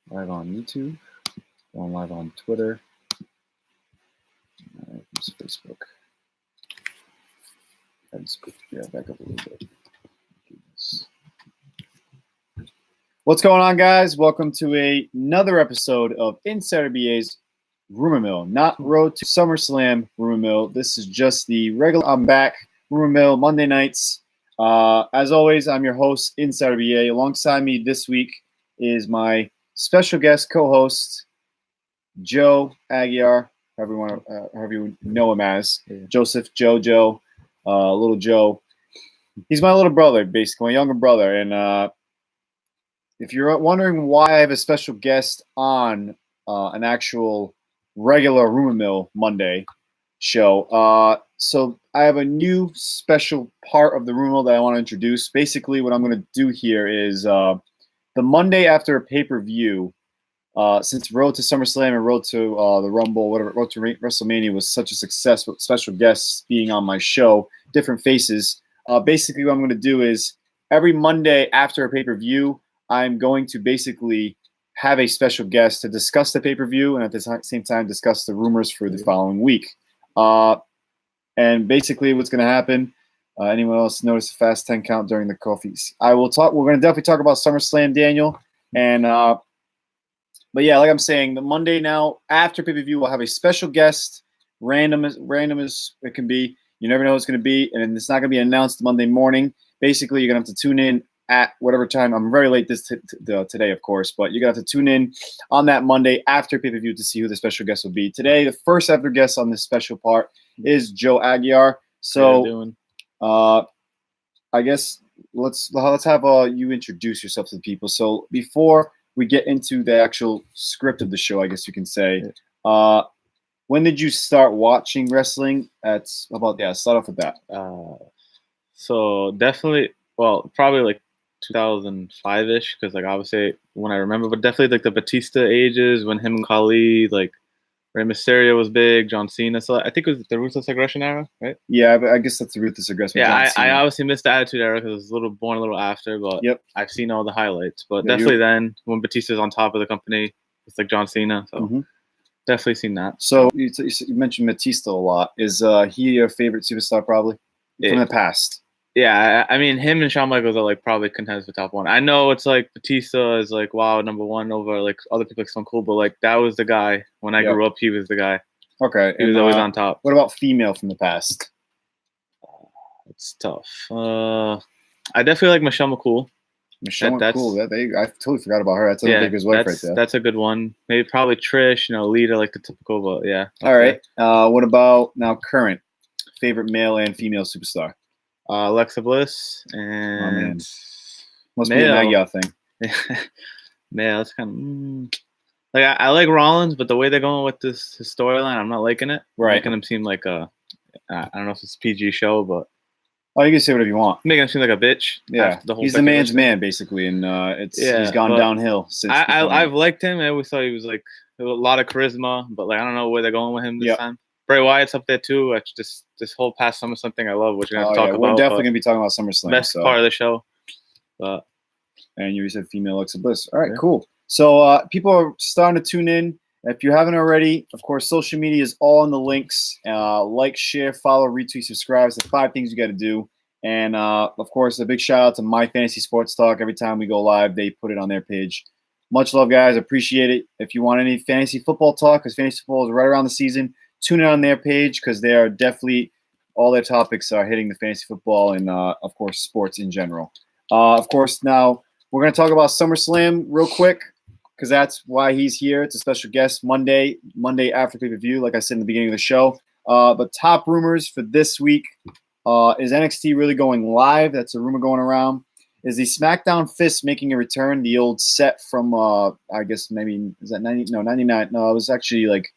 Live on YouTube. Going live on Twitter. Here's Facebook. I just back up a little bit. What's going on, guys? Welcome to another episode of Insider BA's Rumor Mill. Not Road to SummerSlam Rumor Mill. This is just the regular. I'm back. Rumor Mill Monday nights. As always, I'm your host, Insider BA. Alongside me this week is my special guest co-host, Joe Aguiar, however you know him as. Joseph, Joe, little Joe. He's my little brother, basically, my younger brother. And if you're wondering why I have a special guest on an actual regular Rumor Mill Monday show, so I have a new special part of the Rumor Mill that I want to introduce. Basically, what I'm going to do here is the Monday after a pay-per-view, since Road to SummerSlam and Road to the Rumble, whatever, Road to WrestleMania was such a success with special guests being on my show, different faces. Basically, what I'm going to do is every Monday after a pay-per-view, I'm going to basically have a special guest to discuss the pay-per-view and at the same time discuss the rumors for the following week. And basically what's going to happen, anyone else notice the fast 10 count during the coffees? We're going to definitely talk about SummerSlam, Daniel. And, but yeah, like I'm saying, the Monday now after pay-per-view, we'll have a special guest, random as it can be. You never know what it's going to be. And it's not going to be announced Monday morning. Basically, you're going to have to tune in at whatever time. I'm very late today, of course, but you're going to have to tune in on that Monday after pay-per-view to see who the special guest will be. Today, the first ever guest on this special part is Joe Aguiar. So, I guess let's have you introduce yourself to the people. So before we get into the actual script of the show, I guess you can say, when did you start watching wrestling? Start off with that. So definitely, probably like 2005-ish, because like obviously when I remember, but definitely like the Batista ages when him and Khali, like Rey Mysterio was big, John Cena. So I think it was the Ruthless Aggression era, right? Yeah, I guess that's the Ruthless Aggression. Yeah, I obviously missed the Attitude era because I was born a little after, but yep. I've seen all the highlights. But definitely then when Batista's on top of the company, it's like John Cena. So definitely seen that. So you mentioned Batista a lot. Is he your favorite superstar probably from the past? Yeah, I mean, him and Shawn Michaels are like probably contenders for top one. I know it's like Batista is like, wow, number one over like other people like Stone Cold, but like that was the guy. When I grew up, he was the guy. Okay. He was always on top. What about female from the past? It's tough. I definitely like Michelle McCool. Michelle McCool. I totally forgot about her. That's Undertaker's wife right there. That's a good one. Maybe probably Trish, Lita, like the typical, but yeah. Okay. All right. What about now current favorite male and female superstar? Alexa Bliss and must be an Aguiar thing. Yeah, that's kind of like I like Rollins, but the way they're going with this storyline, I'm not liking it. Right, making him seem like I don't know if it's a PG show, but you can say whatever you want. Making him seem like a bitch. Yeah, he's the man's man basically, and he's gone downhill since. I've liked him. I always thought he was like a lot of charisma, but like I don't know where they're going with him this time. Bray Wyatt's up there too. It's just this whole past summer something I love, which we're going to talk about. We're definitely going to be talking about SummerSlam. Best part of the show. And you said female Alexa Bliss. All right, cool. So people are starting to tune in. If you haven't already, of course, social media is all in the links. Like, share, follow, retweet, subscribe. It's the 5 things you got to do. And, of course, a big shout out to My Fantasy Sports Talk. Every time we go live, they put it on their page. Much love, guys. Appreciate it. If you want any fantasy football talk, because fantasy football is right around the season, tune in on their page because they are definitely all their topics are hitting the fantasy football and, of course, sports in general. Of course, now we're going to talk about SummerSlam real quick because that's why he's here. It's a special guest Monday after pay-per-view, like I said in the beginning of the show. But top rumors for this week is NXT really going live? That's a rumor going around. Is the SmackDown Fist making a return? The old set from, I guess maybe, is that 90? No, 99. No, it was actually like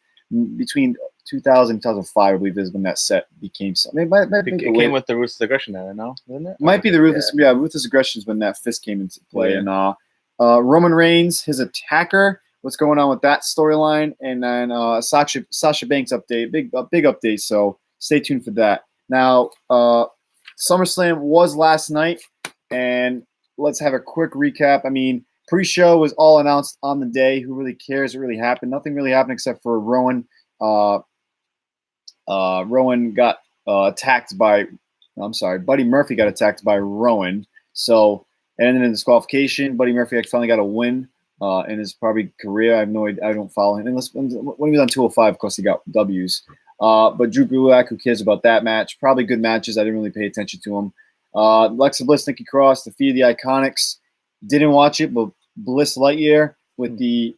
between 2000 and 2005, I believe, is when that set became something. It came with the Ruthless Aggression era, no? Isn't it? Might be the Ruthless. Yeah, Ruthless Aggression is when that Fist came into play. Yeah. And Roman Reigns, his attacker. What's going on with that storyline? And then Sasha Banks update, big update. So stay tuned for that. Now, SummerSlam was last night, and let's have a quick recap. I mean, Pre-show was all announced on the day. Who really cares what really happened? Nothing really happened except for Rowan. Rowan got attacked by. I'm sorry, Buddy Murphy got attacked by Rowan. So, and then in disqualification, Buddy Murphy finally got a win in his probably career. I have no idea. I don't follow him. Unless when he was on 205, of course, he got W's. But Drew Gulak, who cares about that match? Probably good matches. I didn't really pay attention to them. Alexa Bliss, Nikki Cross defeated the Iconics. Didn't watch it, but Bliss Lightyear with the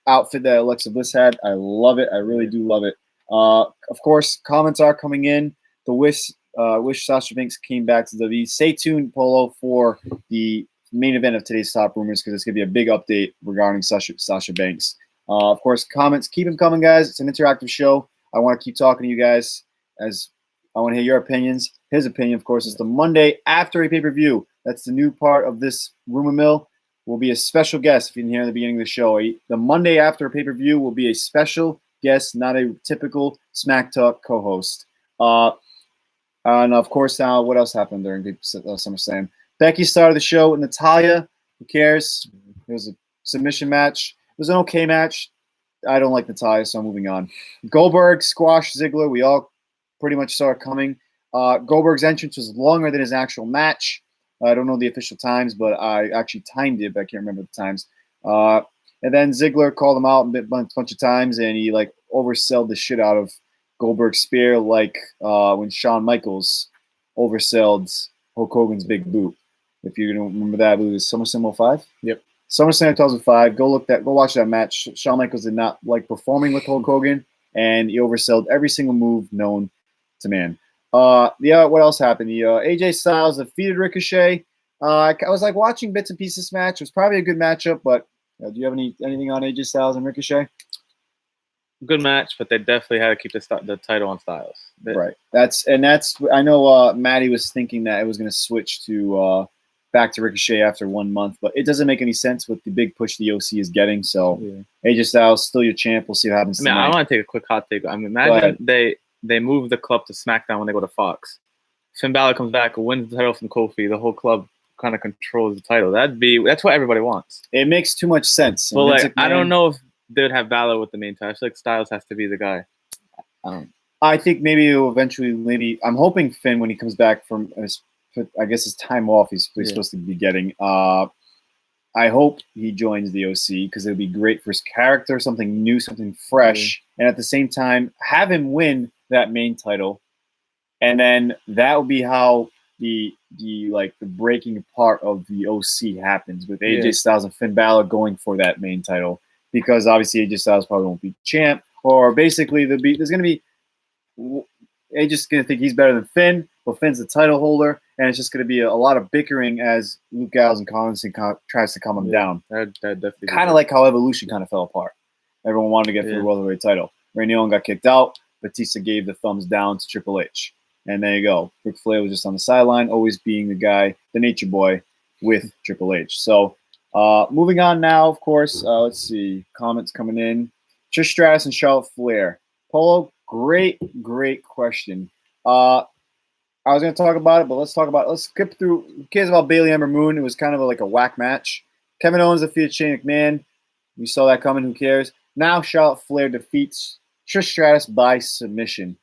outfit that Alexa Bliss had. I love it. I really do love it. Of course, comments are coming in. The wish Sasha Banks came back to WWE. Stay tuned, Polo, for the main event of today's Top Rumors because it's going to be a big update regarding Sasha Banks. Of course, comments, keep them coming, guys. It's an interactive show. I want to keep talking to you guys as I want to hear your opinions. His opinion, of course, is the Monday after a pay-per-view. That's the new part of this rumor mill. Will be a special guest, if you didn't hear in the beginning of the show. The Monday after a pay-per-view will be a special guest, not a typical SmackTalk co-host. And of course, now what else happened during SummerSlam? Becky started the show with Natalya. Who cares? It was a submission match. It was an okay match. I don't like Natalya, so I'm moving on. Goldberg squashed Ziggler. We all pretty much saw it coming. Goldberg's entrance was longer than his actual match. I don't know the official times, but I actually timed it, but I can't remember the times. And then Ziggler called him out a bunch of times, and he like oversold the shit out of Goldberg's spear, like when Shawn Michaels oversold Hulk Hogan's big boot. If you don't remember that, it was SummerSlam 05. Yep. SummerSlam 2005. Go watch that match. Shawn Michaels did not like performing with Hulk Hogan, and he oversold every single move known to man. What else happened? AJ Styles defeated Ricochet. I was like watching bits and pieces of this match. It was probably a good matchup, but do you have anything on AJ Styles and Ricochet? Good match, but they definitely had to keep the title on Styles. Right. That's I know Maddie was thinking that it was going to switch to back to Ricochet after 1 month, but it doesn't make any sense with the big push the OC is getting. So AJ Styles still your champ. We'll see what happens. I want to take a quick hot take. I mean, imagine they move the club to SmackDown when they go to Fox. Finn Balor comes back, wins the title from Kofi. The whole club kind of controls the title. That's what everybody wants. It makes too much sense. But I don't know if they would have Balor with the main title. I feel like Styles has to be the guy. I think maybe it will eventually. I'm hoping Finn, when he comes back from his time off, he's supposed to be getting. I hope he joins the OC because it would be great for his character, something new, something fresh, and at the same time have him win that main title, and then that will be how the breaking apart of the OC happens with AJ Styles and Finn Balor going for that main title, because obviously AJ Styles probably won't be champ, or basically there's going to be AJ's going to think he's better than Finn, but Finn's the title holder, and it's just going to be a lot of bickering as Luke Gallows and Collinson tries to calm him down. That definitely kind of like how Evolution kind of fell apart. Everyone wanted to get through the welterweight title. Randy Orton got kicked out. Batista gave the thumbs down to Triple H. And there you go. Ric Flair was just on the sideline, always being the guy, the nature boy, with Triple H. So moving on now, of course. Let's see. Comments coming in. Trish Stratus and Charlotte Flair. Polo, great question. I was going to talk about it, but let's skip through. Who cares about Bayley Ember Moon? It was kind of like a whack match. Kevin Owens defeated Shane McMahon. We saw that coming. Who cares? Now Charlotte Flair defeats Trish Stratus by submission.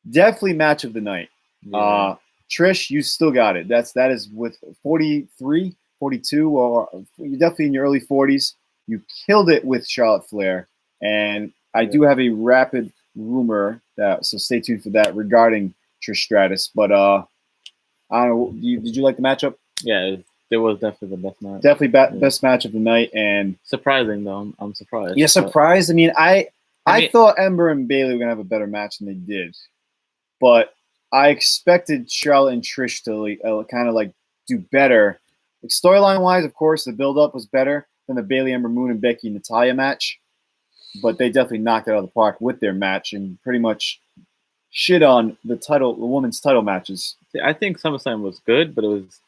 Definitely match of the night. Yeah. Trish, you still got it. That is with 43, 42, or you're definitely in your early 40s. You killed it with Charlotte Flair. And I do have a rapid rumor so stay tuned for that regarding Trish Stratus. But I don't know. Did you like the matchup? Yeah, it was definitely the best match. Definitely best match of the night. And surprising though, I'm surprised. Yeah, surprised. I mean, I thought Ember and Bayley were gonna have a better match than they did, but I expected Charlotte and Trish to kind of do better. Like, storyline wise, of course, the build up was better than the Bayley, Ember Moon, and Becky and Natalya match, but they definitely knocked it out of the park with their match and pretty much shit on the women's title matches. I think SummerSlam was good, but it was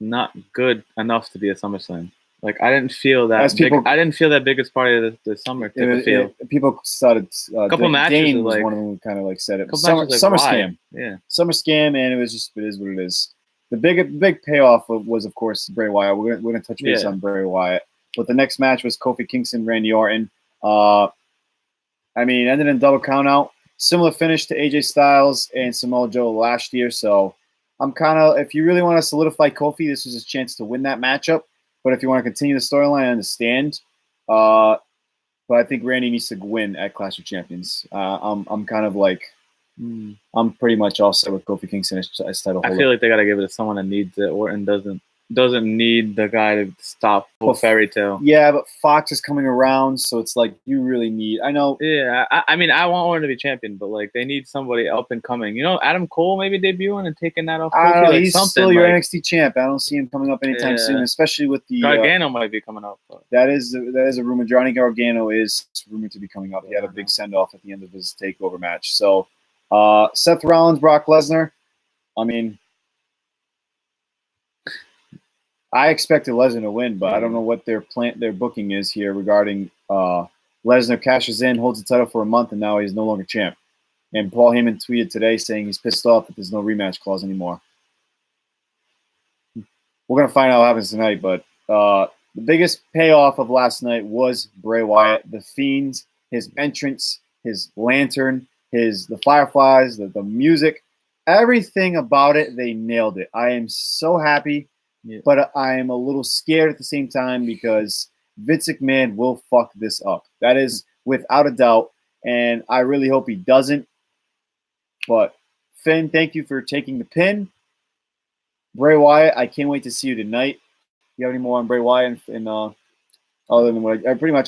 not good enough to be a SummerSlam. Like, I didn't feel that. I didn't feel that biggest part of the summer. People started. A couple matches. Dane was one of them who kind of said it. Summer scam. Yeah. Summer scam, and it is what it is. the big payoff was, of course, Bray Wyatt. We're gonna touch base on Bray Wyatt. But the next match was Kofi Kingston, Randy Orton. Ended in double count out. Similar finish to AJ Styles and Samoa Joe last year. So I'm kind of, if you really want to solidify Kofi, this was his chance to win that matchup. But if you want to continue the storyline, I understand. But I think Randy needs to win at Clash of Champions. I'm kind of like, I'm pretty much all set with Kofi Kingston as title holder. I feel like they got to give it to someone that needs it. Orton doesn't need the guy to stop the fairy tale. Yeah, but Fox is coming around, so it's like you really need. I know. Yeah, I want Orton to be champion, but like they need somebody up and coming. You know, Adam Cole maybe debuting and taking that off. I don't know, he's still your NXT champ. I don't see him coming up anytime soon, especially with the Gargano might be coming up. But. That is a rumor. Johnny Gargano is rumored to be coming up. He had a big send off at the end of his takeover match. So, Seth Rollins, Brock Lesnar. I expected Lesnar to win, but I don't know what their booking is here regarding Lesnar cashes in, holds the title for a month, and now he's no longer champ. And Paul Heyman tweeted today saying he's pissed off that there's no rematch clause anymore. We're going to find out what happens tonight, but the biggest payoff of last night was Bray Wyatt, the Fiends, his entrance, his lantern, the fireflies, the music, everything about it, they nailed it. I am so happy. Yeah. But I am a little scared at the same time because Vince McMahon will fuck this up. That is without a doubt, and I really hope he doesn't. But Finn, thank you for taking the pin. Bray Wyatt, I can't wait to see you tonight. You have any more on Bray Wyatt? And other than what I pretty much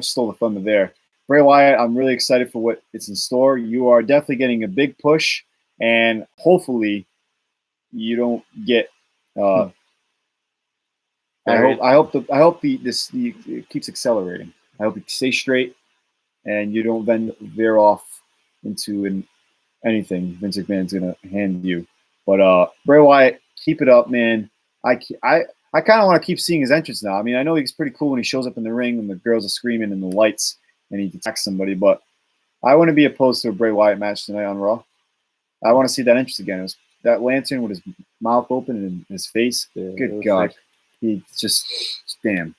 stole the thunder there. Bray Wyatt, I'm really excited for what it's in store. You are definitely getting a big push, and hopefully you don't get. I hope this keeps accelerating. I hope you stay straight, and you don't then veer off into anything Vince McMahon's gonna hand you. But Bray Wyatt, keep it up, man. I kind of want to keep seeing his entrance now. I mean, I know he's pretty cool when he shows up in the ring and the girls are screaming and the lights and he attacks somebody, but I want to be opposed to a Bray Wyatt match tonight on Raw. I want to see that entrance again. That lantern with his mouth open and his face. Yeah, good God. He just damn.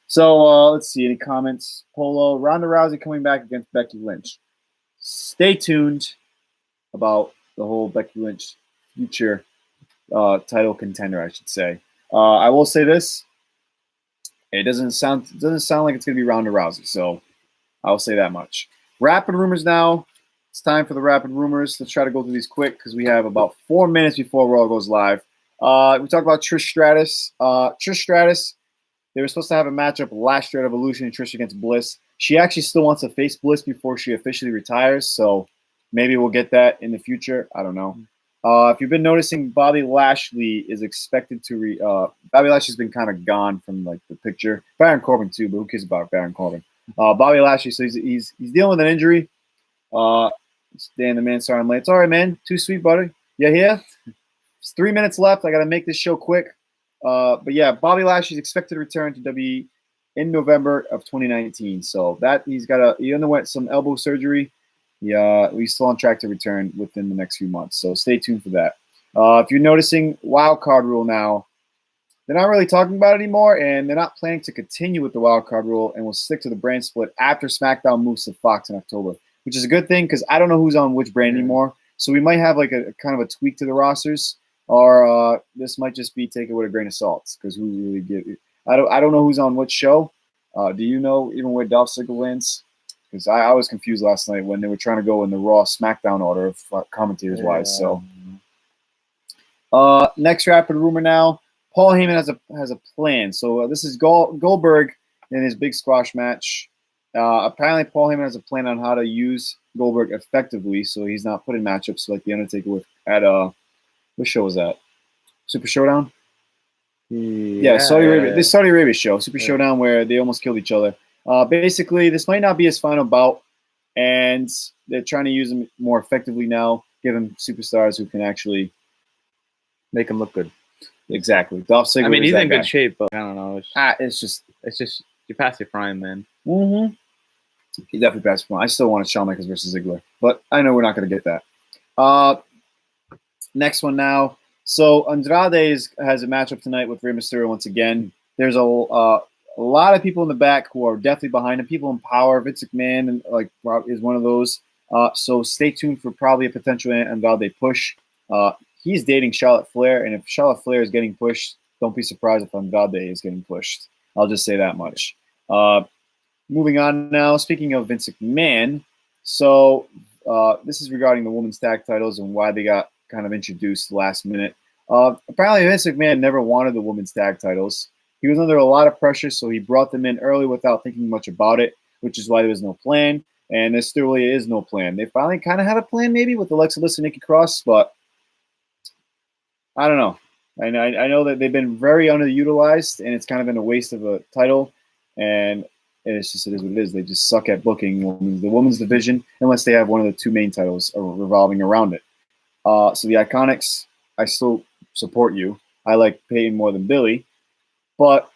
So let's see. Any comments? Polo, Ronda Rousey coming back against Becky Lynch. Stay tuned about the whole Becky Lynch future title contender, I should say. I will say this. It doesn't sound like it's going to be Ronda Rousey, so I'll say that much. Rapid rumors now. It's time for the rapid rumors. Let's try to go through these quick because we have about 4 minutes before Raw goes live. We talked about Trish Stratus. Trish Stratus, they were supposed to have a matchup last year at Evolution, Trish against Bliss. She actually still wants to face Bliss before she officially retires, so maybe we'll get that in the future. I don't know. If you've been noticing, Bobby Lashley is expected to Bobby Lashley's been kind of gone from like the picture. Baron Corbin too, but who cares about Baron Corbin? Bobby Lashley, so he's dealing with an injury. Dan the man, sorry I'm late. It's all right, man. Too sweet, buddy. Yeah, here. It's 3 minutes left. I got to make this show quick. But yeah, Bobby Lashley's expected to return to WWE in November of 2019. So that he underwent some elbow surgery. Yeah, we're still on track to return within the next few months. So stay tuned for that. If you're noticing wild card rule now, they're not really talking about it anymore, and they're not planning to continue with the wild card rule, and will stick to the brand split after SmackDown moves to Fox in October, which is a good thing because I don't know who's on which brand anymore. So we might have like a kind of a tweak to the rosters, or this might just be take it with a grain of salt because who really give it? I don't know who's on which show. Do you know even where Dolph Ziggler lands? Because I was confused last night when they were trying to go in the Raw SmackDown order of commentators wise. So next rapid rumor now. Paul Heyman has a plan. So this is Goldberg in his big squash match. Apparently, Paul Heyman has a plan on how to use Goldberg effectively, so he's not put in matchups like the Undertaker at what show was that? Super Showdown. Yeah, Saudi Arabia. This Saudi Arabia show, Super Showdown, where they almost killed each other. Basically, this might not be his final bout, and they're trying to use him more effectively now. Give him superstars who can actually make him look good. Exactly. Dolph Ziggler. I mean, he's in good shape, but I don't know. It's just you pass your prime, man. Mm-hmm. He definitely passed prime. I still want Shawn Michaels versus Ziggler, but I know we're not going to get that. Next one now. So Andrade has a matchup tonight with Rey Mysterio once again. There's a lot of people in the back who are definitely behind him. People in power. Vince McMahon is one of those. So stay tuned for probably a potential Andrade push. He's dating Charlotte Flair, and if Charlotte Flair is getting pushed, don't be surprised if Andrade is getting pushed. I'll just say that much. Moving on now. Speaking of Vince McMahon, so this is regarding the women's tag titles and why they got kind of introduced last minute. Apparently, Vince McMahon never wanted the women's tag titles. He was under a lot of pressure, so he brought them in early without thinking much about it, which is why there was no plan. And there still really is no plan. They finally kind of had a plan, maybe, with Alexa Bliss and Nikki Cross, but I don't know. I know that they've been very underutilized, and it's kind of been a waste of a title. And it is what it is. They just suck at booking the women's division unless they have one of the two main titles revolving around it. So the Iconics, I still support you. I like Peyton more than Billy, but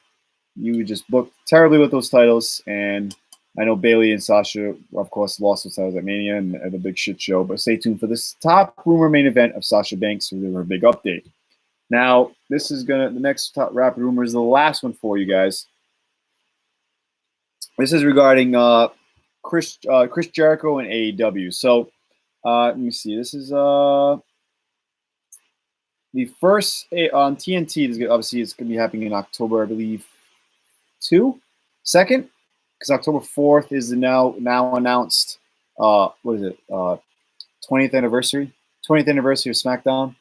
you just booked terribly with those titles. And I know Bayley and Sasha, of course, lost those titles at Mania and the big shit show. But stay tuned for this top rumor main event of Sasha Banks with a big update. Now, this is the next top rapid rumor is the last one for you guys. This is regarding Chris Jericho and AEW. So let me see. This is the first on TNT. Obviously, it's going to be happening in October, I believe, 2nd, because October 4th is the now announced. What is it? 20th anniversary of SmackDown.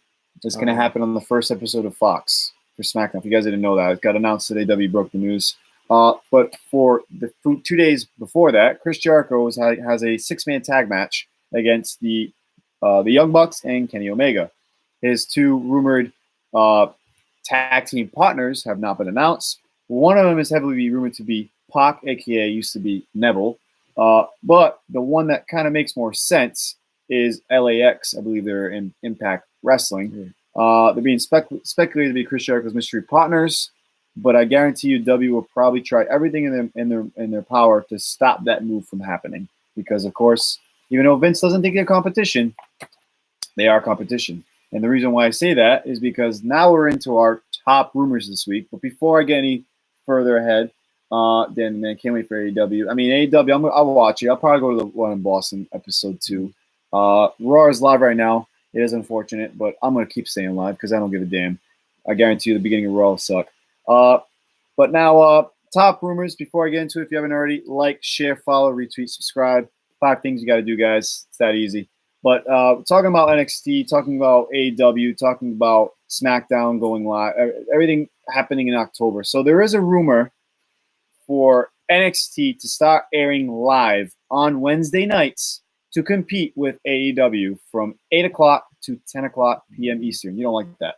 It's going to happen on the first episode of Fox for SmackDown. If you guys didn't know that, it got announced today. W broke the news. But for the 2 days before that, Chris Jericho has a 6-man tag match against the Young Bucks and Kenny Omega. His 2 rumored tag team partners have not been announced. One of them is heavily rumored to be Pac, aka used to be Neville. But the one that kind of makes more sense is LAX. I believe they're in Impact Wrestling. They're being speculated to be Chris Jericho's mystery partners. But I guarantee you, W will probably try everything in their power to stop that move from happening. Because, of course, even though Vince doesn't think they're competition, they are competition. And the reason why I say that is because now we're into our top rumors this week. But before I get any further ahead, then man, can't wait for AEW. I mean, AEW, I'll watch it. I'll probably go to the one in Boston, episode 2. Raw is live right now. It is unfortunate, but I'm gonna keep staying live because I don't give a damn. I guarantee you, the beginning of Raw will suck. But now, top rumors. Before I get into it, if you haven't already, like, share, follow, retweet, subscribe. 5 things you got to do, guys. It's that easy. But talking about NXT, talking about AEW, talking about SmackDown going live, everything happening in October. So there is a rumor for NXT to start airing live on Wednesday nights to compete with AEW from 8 o'clock to 10 o'clock p.m. Eastern. You don't like that?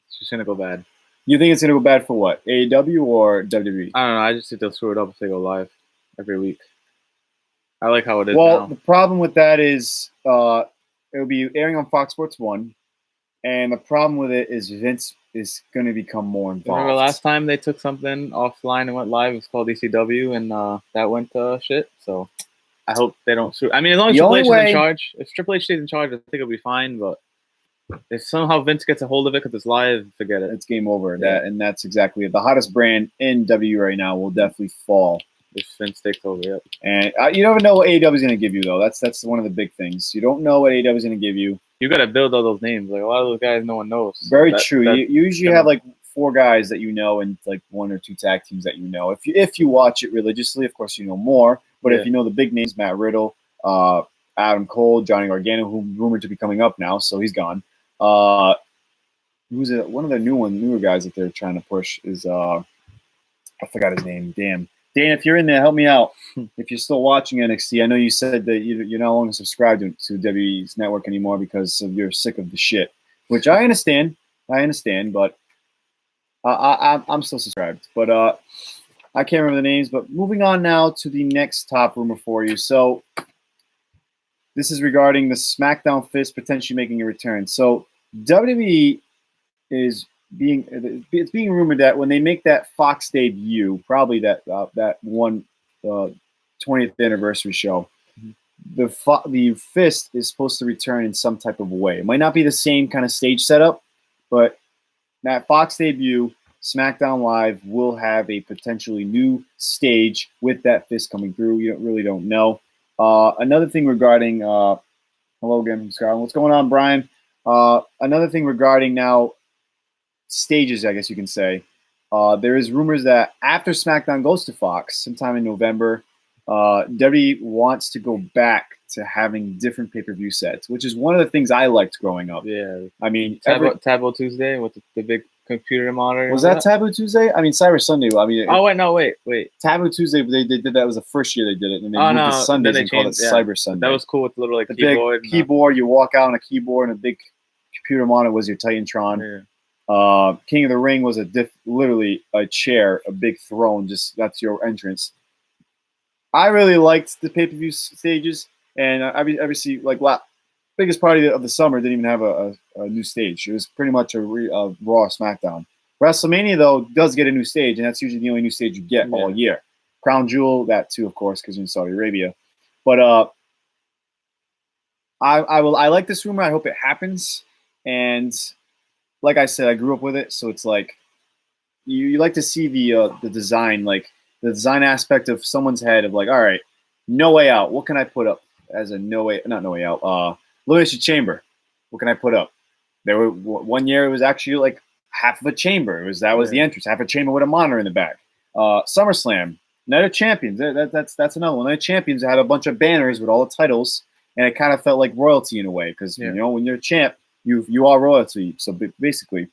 It's just gonna go bad. You think it's going to go bad for what? AEW or WWE? I don't know. I just think they'll screw it up if they go live every week. I like how it is Well, now. the problem with that is it'll be airing on Fox Sports 1, and the problem with it is Vince is going to become more involved. Remember last time they took something offline and went live? It was called ECW, and that went to shit. So I hope they don't screw. I mean, as long as Triple H is in charge, if Triple H stays in charge, I think it'll be fine. But if somehow Vince gets a hold of it because it's live, forget it. It's game over. Yeah. That's exactly it. The hottest brand in W right now will definitely fall. If Vince takes over, yep. And you never know what AEW is going to give you, though. That's one of the big things. You don't know what AEW is going to give you. You got to build all those names. Like a lot of those guys, no one knows. Very true. You usually have like 4 guys that you know and like 1 or 2 tag teams that you know. If you watch it religiously, of course you know more. But if you know the big names, Matt Riddle, Adam Cole, Johnny Gargano, who's rumored to be coming up now, so he's gone. Who's one of the newer guys that they're trying to push is I forgot his name. Damn. Dan, if you're in there, help me out. If you're still watching NXT, I know you said that you're no longer subscribed to WWE's network anymore because you're sick of the shit, which I understand. But I'm still subscribed. But I can't remember the names. But moving on now to the next top rumor for you. So this is regarding the SmackDown Fist potentially making a return. So WWE is it's being rumored that when they make that Fox debut, probably that one 20th anniversary show, the Fist is supposed to return in some type of way. It might not be the same kind of stage setup, But that Fox debut, SmackDown Live will have a potentially new stage with that fist coming through. You really don't know. Another thing regarding hello again from Scotland. What's going on, Brian? Another thing regarding now stages, I guess you can say. There is rumors that after SmackDown goes to Fox, sometime in November, WWE wants to go back to having different pay-per-view sets, which is one of the things I liked growing up. Yeah. I mean, Taboo Tuesday with the big computer monitor. Was that Taboo Tuesday? I mean, Cyber Sunday. I mean, wait. Taboo Tuesday. They did that. It was the first year they did it, and they moved to Sundays and called it Cyber Sunday. That was cool with the little the keyboard. Big keyboard. You walk out on a keyboard, and a big computer monitor was your Titantron. Yeah. King of the Ring was literally a chair, a big throne. Just that's your entrance. I really liked the pay-per-view stages, and obviously, biggest party of the summer didn't even have a new stage. It was pretty much a Raw SmackDown. WrestleMania, though, does get a new stage, and that's usually the only new stage you get all year. Crown Jewel, that too, of course, because you're in Saudi Arabia. But I like this rumor. I hope it happens. And like I said, I grew up with it, so it's like you like to see the design, like the design aspect of someone's head of like, all right, No Way Out. What can I put up as a not No Way Out? Elimination Chamber. What can I put up? There were one year it was actually like half of a chamber. That was the entrance, half a chamber with a monitor in the back. SummerSlam, Night of Champions. That's another one. Night of Champions had a bunch of banners with all the titles, and it kind of felt like royalty in a way because you know when you're a champ, you are royalty. So basically,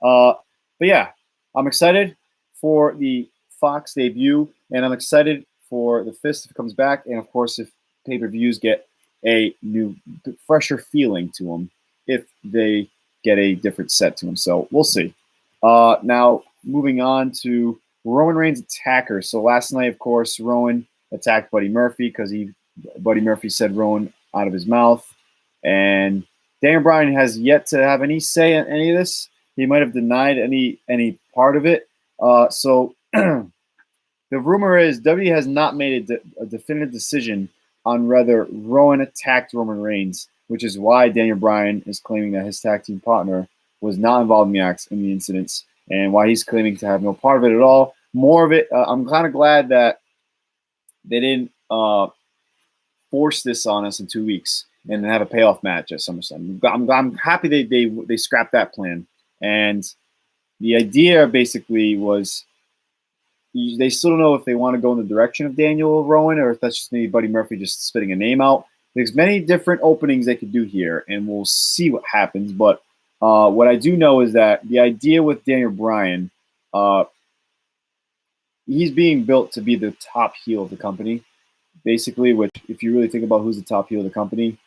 but yeah, I'm excited for the Fox debut, and I'm excited for the Fist if it comes back, and of course if pay-per-views get a new, fresher feeling to them if they get a different set to them. So we'll see. Now, moving on to Roman Reigns attacker. So last night, of course, Rowan attacked Buddy Murphy because Buddy Murphy said Rowan out of his mouth. And Daniel Bryan has yet to have any say in any of this. He might have denied any part of it. So the rumor is WWE has not made a definitive decision on whether Rowan attacked Roman Reigns, which is why Daniel Bryan is claiming that his tag team partner was not involved in the incidents, and why he's claiming to have no part of it at all. More of it, I'm kind of glad that they didn't force this on us in 2 weeks and then have a payoff match at SummerSlam. I'm happy they scrapped that plan. And the idea basically was they still don't know if they want to go in the direction of Daniel Rowan or if that's just maybe Buddy Murphy just spitting a name out. There's many different openings they could do here, and we'll see what happens. But what I do know is that the idea with Daniel Bryan, he's being built to be the top heel of the company, basically, which if you really think about who's the top heel of the company,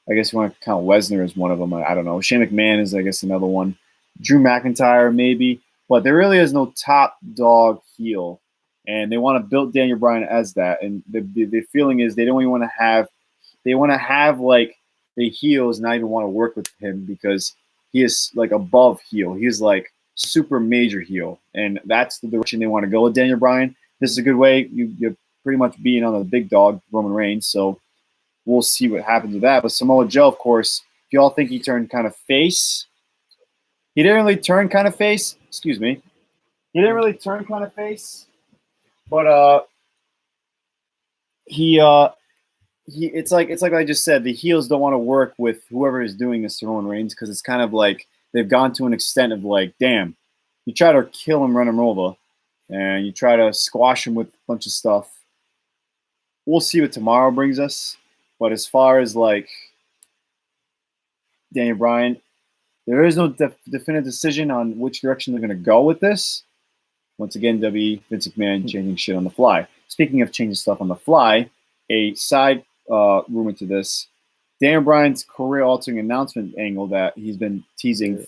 I guess you want to count Lesnar as one of them. I don't know. Shane McMahon is, I guess, another one. Drew McIntyre, maybe. But there really is no top dog heel, and they want to build Daniel Bryan as that. And the feeling is they don't even want to have – they want to have, like, the heels not even want to work with him because he is, like, above heel. He's, like, super major heel, and that's the direction they want to go with Daniel Bryan. This is a good way. You're pretty much being on the big dog, Roman Reigns, so we'll see what happens with that. But Samoa Joe, of course, if you all think he turned kind of face – he didn't really turn kind of face. Excuse me. He didn't really turn kind of face, but it's like I just said. The heels don't want to work with whoever is doing this to Roman Reigns because it's kind of like they've gone to an extent of like, damn, you try to kill him, run him over, and you try to squash him with a bunch of stuff. We'll see what tomorrow brings us. But as far as like Daniel Bryan, there is no definitive decision on which direction they're going to go with this. Once again, Vince McMahon changing shit on the fly. Speaking of changing stuff on the fly, a side rumor to this, Daniel Bryan's career-altering announcement angle that he's been teasing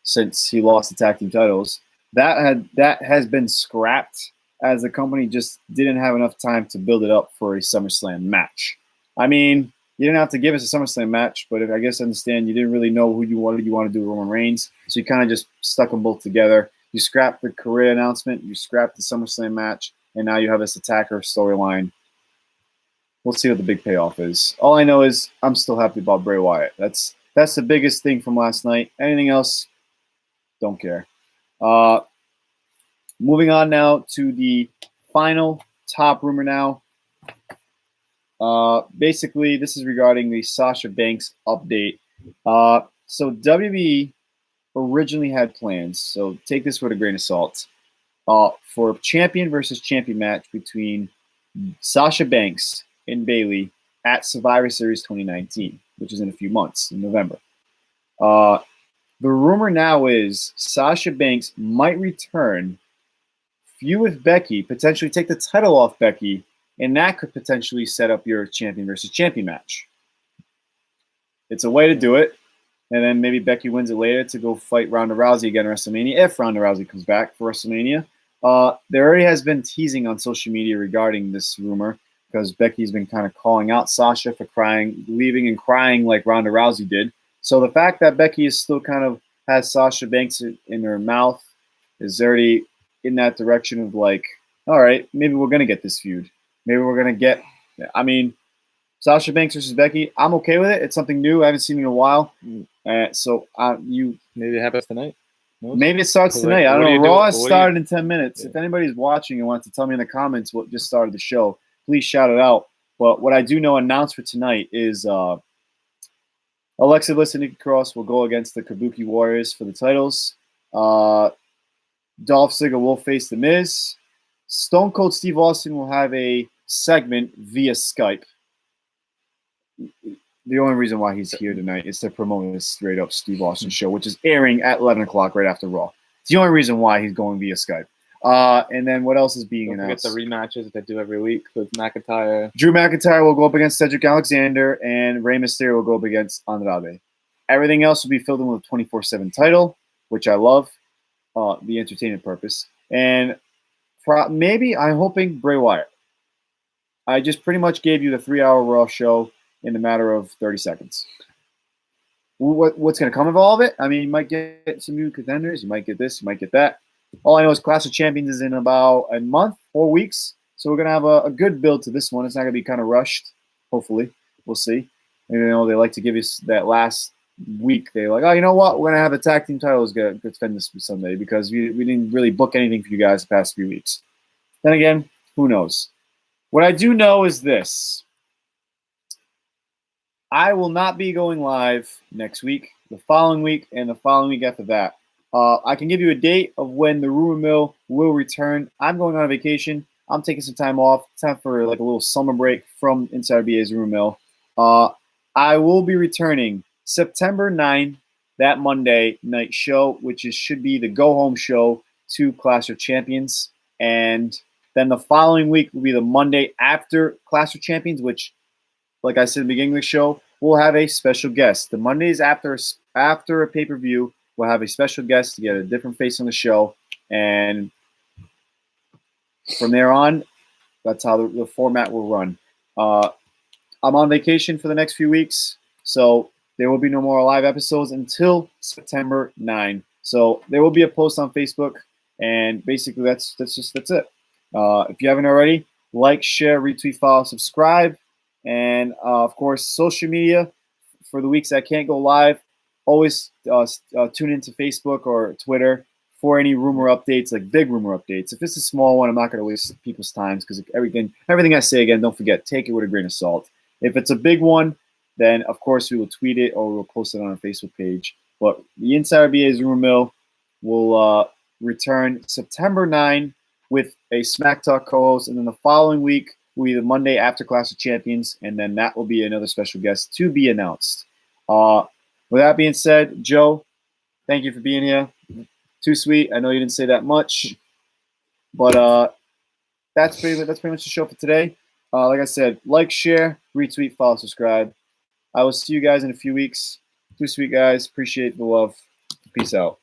since he lost the tag team titles, that has been scrapped as the company just didn't have enough time to build it up for a SummerSlam match. I mean, you didn't have to give us a SummerSlam match, but I guess I understand you didn't really know who you wanted to do with Roman Reigns, so you kind of just stuck them both together. You scrapped the career announcement, you scrapped the SummerSlam match, and now you have this attacker storyline. We'll see what the big payoff is. All I know is I'm still happy about Bray Wyatt. That's the biggest thing from last night. Anything else, Don't care. Moving on now to the final top rumor now. Basically, this is regarding the Sasha Banks update. So WWE originally had plans, so take this with a grain of salt, for a champion versus champion match between Sasha Banks and Bayley at Survivor Series 2019, which is in a few months, in November. The rumor now is Sasha Banks might return, feud with Becky, potentially take the title off Becky, and that could potentially set up your champion versus champion match. It's a way to do it. And then maybe Becky wins it later to go fight Ronda Rousey again at WrestleMania, if Ronda Rousey comes back for WrestleMania. There already has been teasing on social media regarding this rumor, because Becky's been kind of calling out Sasha for leaving and crying like Ronda Rousey did. So the fact that Becky is still kind of has Sasha Banks in her mouth is already in that direction of like, all right, maybe we're going to get this feud. Maybe we're going to get, Sasha Banks versus Becky, I'm okay with it. It's something new. I haven't seen it in a while. So maybe it happens tonight. Maybe it starts tonight. I don't know. Raw has started in 10 minutes. Yeah. If anybody's watching and wants to tell me in the comments what just started the show, please shout it out. But what I do know announced for tonight is Alexa Bliss and Nikki Cross will go against the Kabuki Warriors for the titles. Dolph Ziggler will face The Miz. Stone Cold Steve Austin will have a segment via Skype. The only reason why he's here tonight is to promote this straight up Steve Austin show, which is airing at 11 o'clock right after Raw. It's the only reason why he's going via Skype. And then what else is being announced? Don't forget the rematches that they do every week with McIntyre. Drew McIntyre will go up against Cedric Alexander, and Rey Mysterio will go up against Andrade. Everything else will be filled in with a 24/7 title, which I love, the entertainment purpose. And maybe I'm hoping Bray Wyatt. I just pretty much gave you the 3-hour Raw show in a matter of 30 seconds. What's going to come of all of it? I mean, you might get some new contenders. You might get this. You might get that. All I know is Clash of Champions is in about a month, 4 weeks. So we're going to have a good build to this one. It's not going to be kind of rushed, hopefully. We'll see. And, they like to give us that last week. They're like, oh, you know what? We're going to have the tag team titles get defend this Sunday because we didn't really book anything for you guys the past few weeks. Then again, who knows? What I do know is this. I will not be going live next week, the following week, and the following week after that. I can give you a date of when the Rumor Mill will return. I'm going on vacation. I'm taking some time off. Time for like a little summer break from Inside BA's Rumor Mill. I will be returning September 9th, that Monday night show, which should be the go-home show to Clash of Champions. And then the following week will be the Monday after Clash of Champions, which, like I said at the beginning of the show, we'll have a special guest. The Mondays after a pay-per-view, we'll have a special guest to get a different face on the show. And from there on, that's how the format will run. I'm on vacation for the next few weeks, so there will be no more live episodes until September 9. So there will be a post on Facebook, and basically that's it. If you haven't already, like, share, retweet, follow, subscribe. And, of course, social media for the weeks I can't go live. Always tune into Facebook or Twitter for any rumor updates, like big rumor updates. If it's a small one, I'm not going to waste people's time because everything I say, again, don't forget, take it with a grain of salt. If it's a big one, then, of course, we will tweet it or we'll post it on our Facebook page. But the Insider BA's Rumor Mill will return September 9 with a SmackTalk co-host, and then the following week will be the Monday after Clash of Champions, and then that will be another special guest to be announced. With that being said, Joe, thank you for being here. Too sweet. I know you didn't say that much, but that's pretty much the show for today. Like I said, like, share, retweet, follow, subscribe. I will see you guys in a few weeks. Too sweet, guys. Appreciate the love. Peace out.